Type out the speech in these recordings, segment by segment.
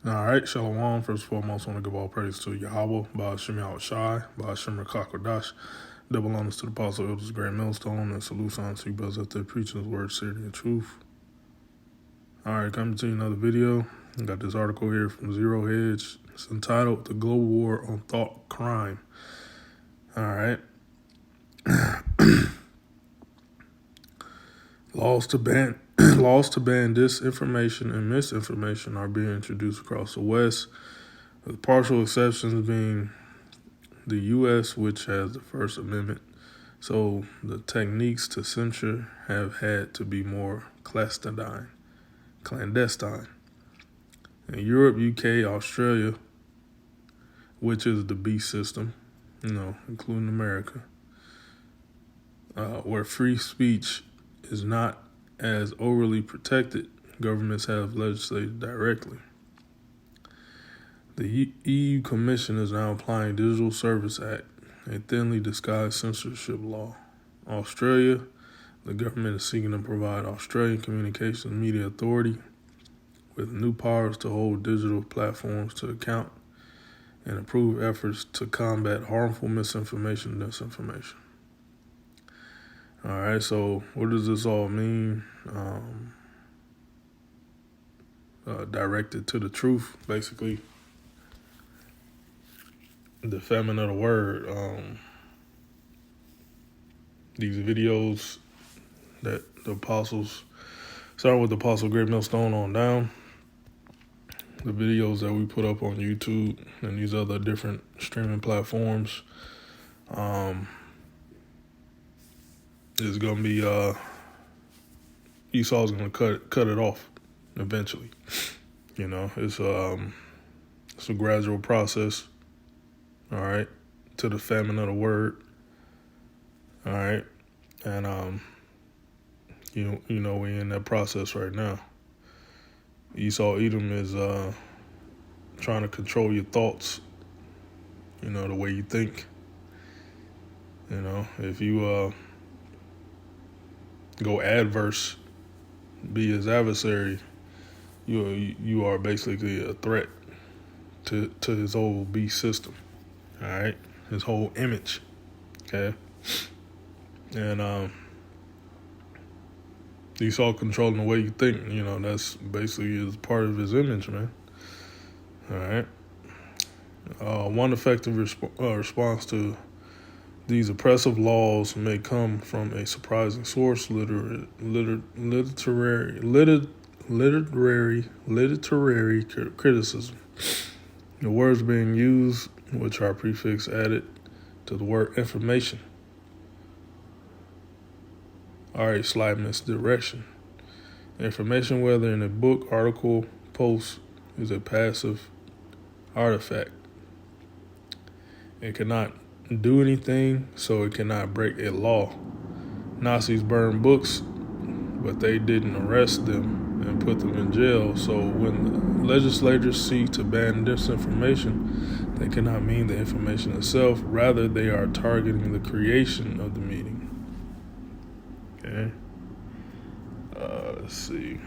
All right, Shalom. First and foremost, I want to give all praise to Yahweh, Ba'ashim Yahweh Shai, Ba'ashim Rakakodash. Double honors to the Apostle Elders Grand Millstone, and salutes on to you brothers out there preaching his word, sincerity, and truth. All right, coming to you another video. I got this article here from Zero Hedge. It's entitled The Global War on Thought Crime. All right. Laws to ban disinformation and misinformation are being introduced across the West, with partial exceptions being the U.S., which has the First Amendment. So the techniques to censure have had to be more clandestine. In Europe, UK, Australia, which is the beast system, including America, where free speech is not as overly protected, governments have legislated directly. The EU Commission is now applying Digital Service Act, a thinly disguised censorship law. Australia, the government is seeking to provide Australian Communications Media Authority with new powers to hold digital platforms to account and approve efforts to combat harmful misinformation and disinformation. All right, so what does this all mean? Directed to the truth, basically. The feminine of the word. These videos that the apostles, starting with the Apostle Great Millstone on down, the videos that we put up on YouTube and these other different streaming platforms, is gonna be Esau's gonna cut it off eventually. It's a gradual process. All right, to the famine of the word. All right, and we're in that process right now. Esau Edom is trying to control your thoughts. The way you think. If you go adverse, be his adversary, you are basically a threat to his whole beast system. All right, his whole image. Okay, and Esau controlling the way you think. That's basically is part of his image, man. All right. One effective response to these oppressive laws may come from a surprising source: literary criticism. The words being used, which are prefix added to the word information, are a slight misdirection. Information, whether in a book, article, post, is a passive artifact. It cannot do anything, so it cannot break a law. Nazis burned books, but they didn't arrest them and put them in jail. So when legislators seek to ban disinformation, they cannot mean the information itself. Rather, they are targeting the creation of the meaning. Okay. Let's see.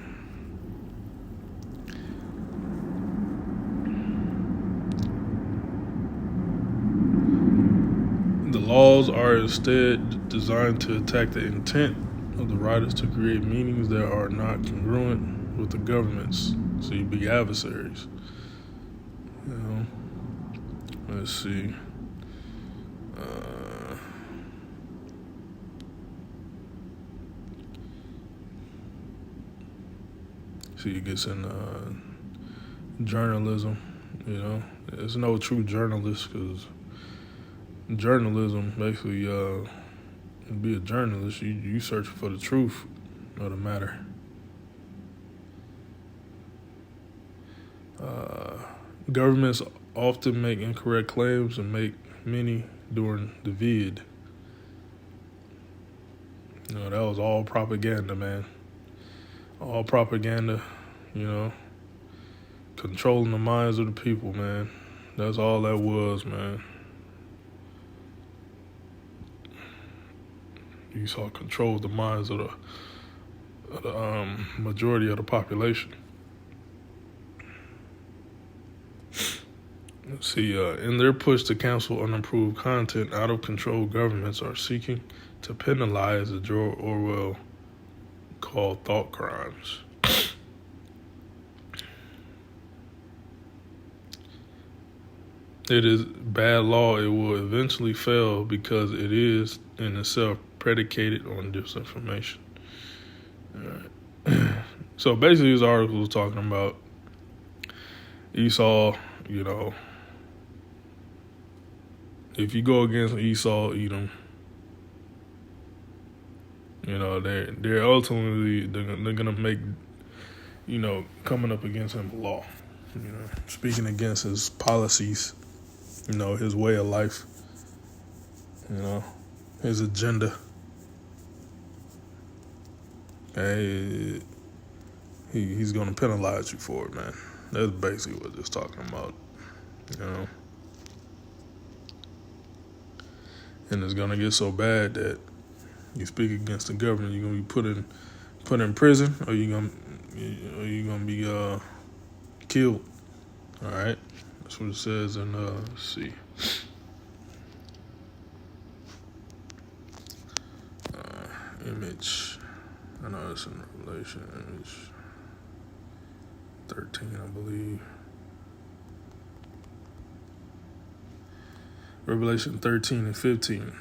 The laws are instead designed to attack the intent of the writers to create meanings that are not congruent with the government's. So you be adversaries. Let's see. See, it gets in journalism. There's no true journalist, because journalism basically, be a journalist, you search for the truth of the matter. Governments often make incorrect claims and make many during the vid. That was all propaganda, man. All propaganda, controlling the minds of the people, man. That's all that was, man. Esau controlled the minds of the majority of the population. See, in their push to cancel unapproved content, out of control governments are seeking to penalize what George Orwell called thought crimes. It is bad law. It will eventually fail because it is in itself predicated on disinformation. All right. So basically, this article was talking about Esau. You know, if you go against Esau, Edom, you know, they're ultimately they're gonna make, you know, coming up against him law. You know, speaking against his policies, you know, his way of life, you know, his agenda. Hey, he's gonna penalize you for it, man. That's basically what it's talking about, you know. And it's gonna get so bad that you speak against the government, you're gonna be put in prison, or you're gonna be killed. All right, that's what it says in let's see. Image. I know it's in Revelation. Image 13, I believe. Revelation 13 and 15.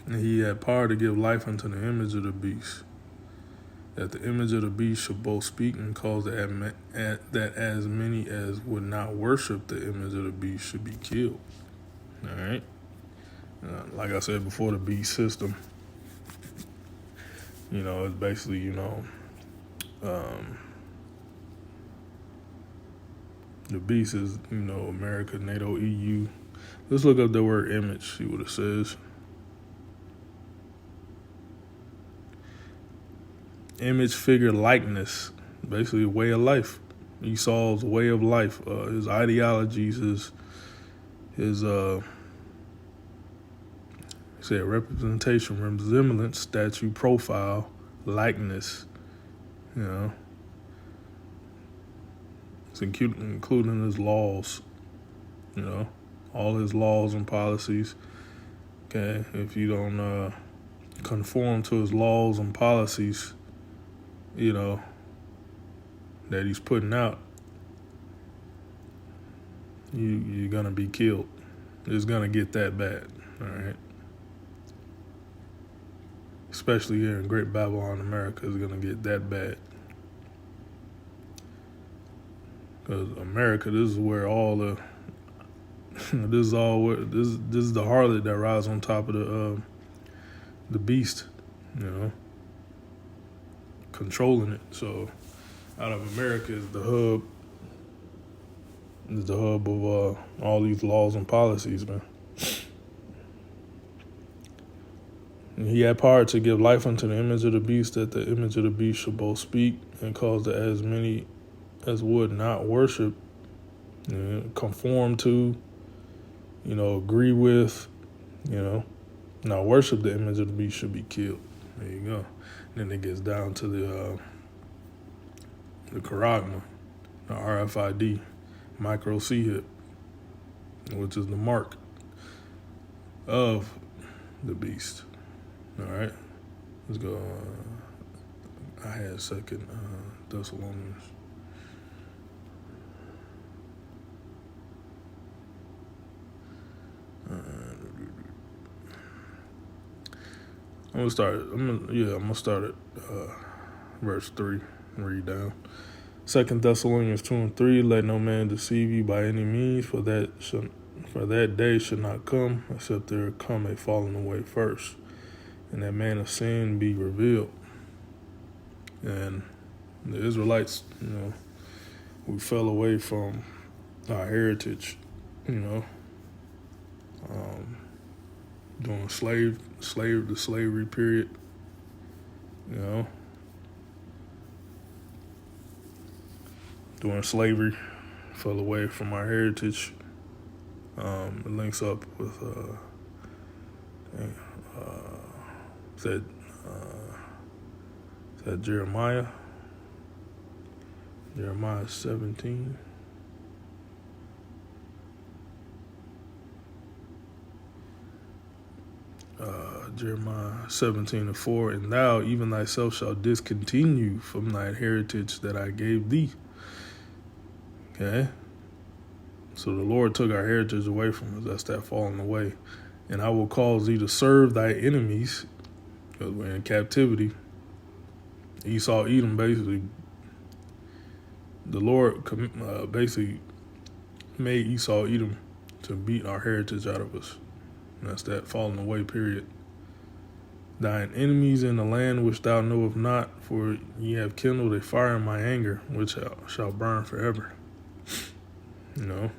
And he had power to give life unto the image of the beast, that the image of the beast should both speak and cause that as many as would not worship the image of the beast should be killed. All right. Like I said before, the beast system, you know, it's basically, you know, the beast is, you know, America, NATO, EU. Let's look up the word image, see what it says. Image, figure, likeness, basically a way of life. Esau's way of life, his ideologies, his said representation, resemblance, statue, profile, likeness, you know. It's including his laws, you know, all his laws and policies. Okay, if you don't conform to his laws and policies, you know, that he's putting out, you're gonna be killed. It's gonna get that bad, all right? Especially here in Great Babylon, America, is gonna get that bad. Because America, this is where all the this is the harlot that rides on top of the beast, you know, controlling it. So out of America is the hub of all these laws and policies, man. And he had power to give life unto the image of the beast, that the image of the beast should both speak and cause that as many as would not worship, you know, conform to, you know, agree with, you know, not worship the image of the beast should be killed. There you go. Then it gets down to the charagma, the RFID, micro C-hip, which is the mark of the beast. All right, let's go. I had second Thessalonians. I'm gonna start at verse 3 and read down. 2 Thessalonians 2 and 3. Let no man deceive you by any means, for that day should not come, except there come a falling away first, and that man of sin be revealed. And the Israelites, you know, we fell away from our heritage, you know, during the slavery period, you know. During slavery, fell away from our heritage. It links up with Jeremiah 17. Jeremiah 17:4, and thou, even thyself, shalt discontinue from thy heritage that I gave thee. Okay? So the Lord took our heritage away from us. That's that falling away. And I will cause thee to serve thy enemies, because we're in captivity. Esau, Edom, basically, the Lord basically made Esau, Edom to beat our heritage out of us. And that's that falling away period. Thine enemies in the land which thou knowest not, for ye have kindled a fire in my anger, which shall burn forever. You know?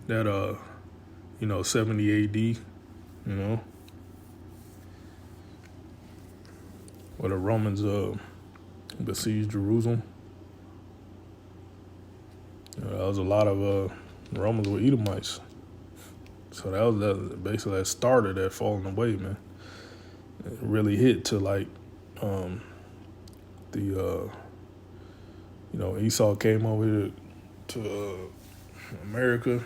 That 70 AD, where the Romans besieged Jerusalem. That was a lot of Romans were Edomites. So that basically that started that falling away, man. It really hit to like Esau came over here to America,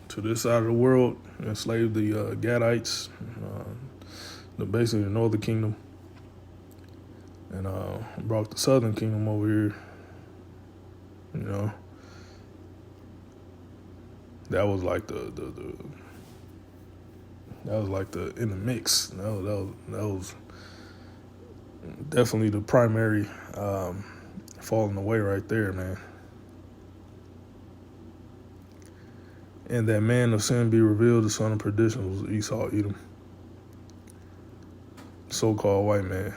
to this side of the world, enslaved the Gadites, basically the northern kingdom, and brought the southern kingdom over here. That was like the in the mix. That was definitely the primary falling away right there, man. And that man of sin be revealed, the son of perdition, was Esau, Edom, so-called white man,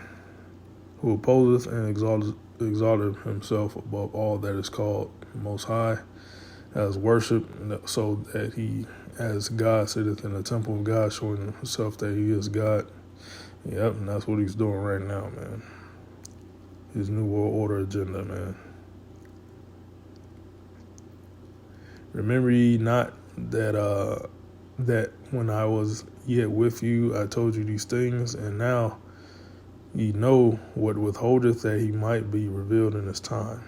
who opposeth and exalted himself above all that is called Most High, as worship, so that he, as God, sitteth in the temple of God, showing himself that he is God. Yep, and that's what he's doing right now, man. His New World Order agenda, man. Remember ye not that when I was yet with you, I told you these things, and now ye know what withholdeth, that he might be revealed in his time.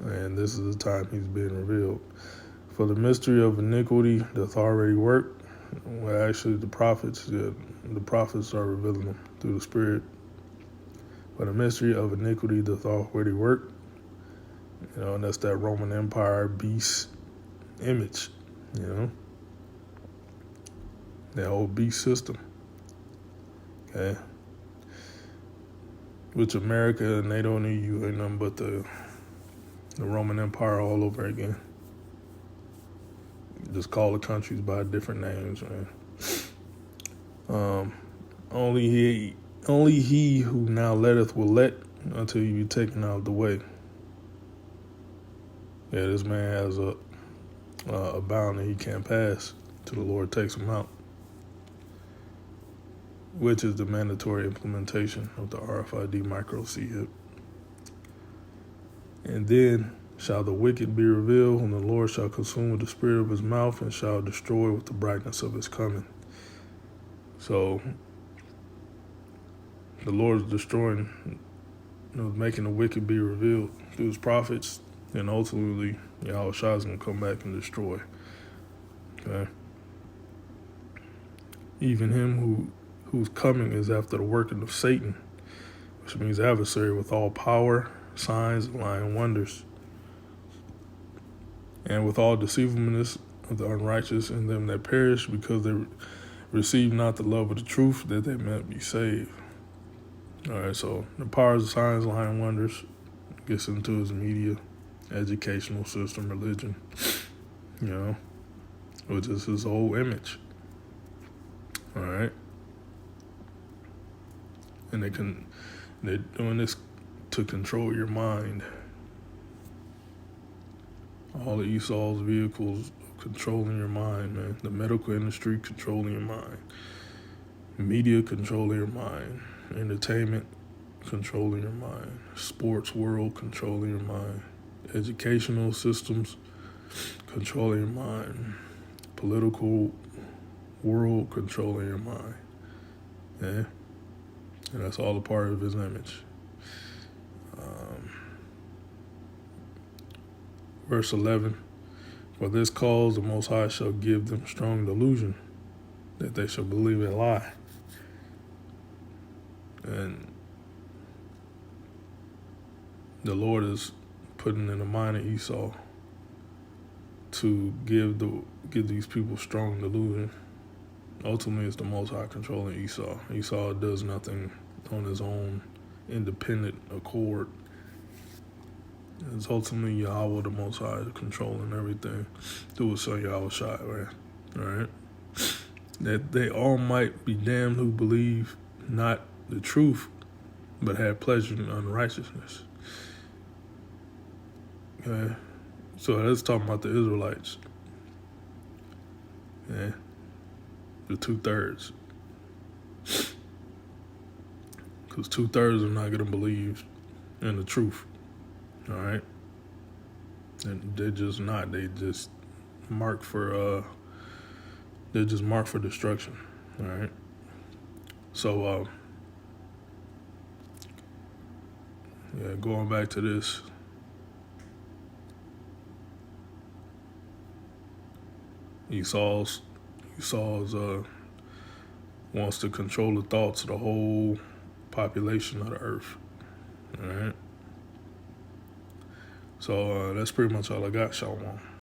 And this is the time he's being revealed. For the mystery of iniquity doth already work. Well, actually, the prophets are revealing them through the Spirit. But the mystery of iniquity doth already work. And that's that Roman Empire beast image, that whole beast system. Okay. Which America and NATO and EU ain't nothing but the Roman Empire all over again. Just call the countries by different names, man. Only he who now letteth will let until you be taken out of the way. Yeah, this man has a bound that he can't pass till the Lord takes him out, which is the mandatory implementation of the RFID microchip. And then shall the wicked be revealed, whom the Lord shall consume with the spirit of his mouth, and shall destroy with the brightness of his coming. So the Lord is destroying, making the wicked be revealed through his prophets, and ultimately Yahushua is going to come back and destroy. Okay. Even him whose coming is after the working of Satan, which means adversary, with all power, signs, and lying wonders, and with all deceivableness of the unrighteous in them that perish, because they receive not the love of the truth, that they may be saved. All right, so the powers, signs, lying wonders gets into his media, educational system, religion, which is his whole image. All right. And they're doing this to control your mind. All of Esau's vehicles controlling your mind, man. The medical industry controlling your mind. Media controlling your mind. Entertainment controlling your mind. Sports world controlling your mind. Educational systems controlling your mind. Political world controlling your mind. Yeah? And that's all a part of his image. Verse 11, for this cause the Most High shall give them strong delusion, that they shall believe a lie. And the Lord is putting in the mind of Esau to give these people strong delusion. Ultimately, it's the Most High controlling Esau. Esau does nothing on his own independent accord. It's ultimately Yahweh, the Most High, controlling everything through his son Yahweh Shai, right? All right? That they all might be damned who believe not the truth, but have pleasure in unrighteousness. Okay? So that's talking about the Israelites. Yeah? The 2/3. Because 2/3 are not going to believe in the truth. All right? And they're just not. They're just marked for destruction. All right? So, going back to this. Esau's wants to control the thoughts of the whole population of the earth. All right? So that's pretty much all I got, Shalom.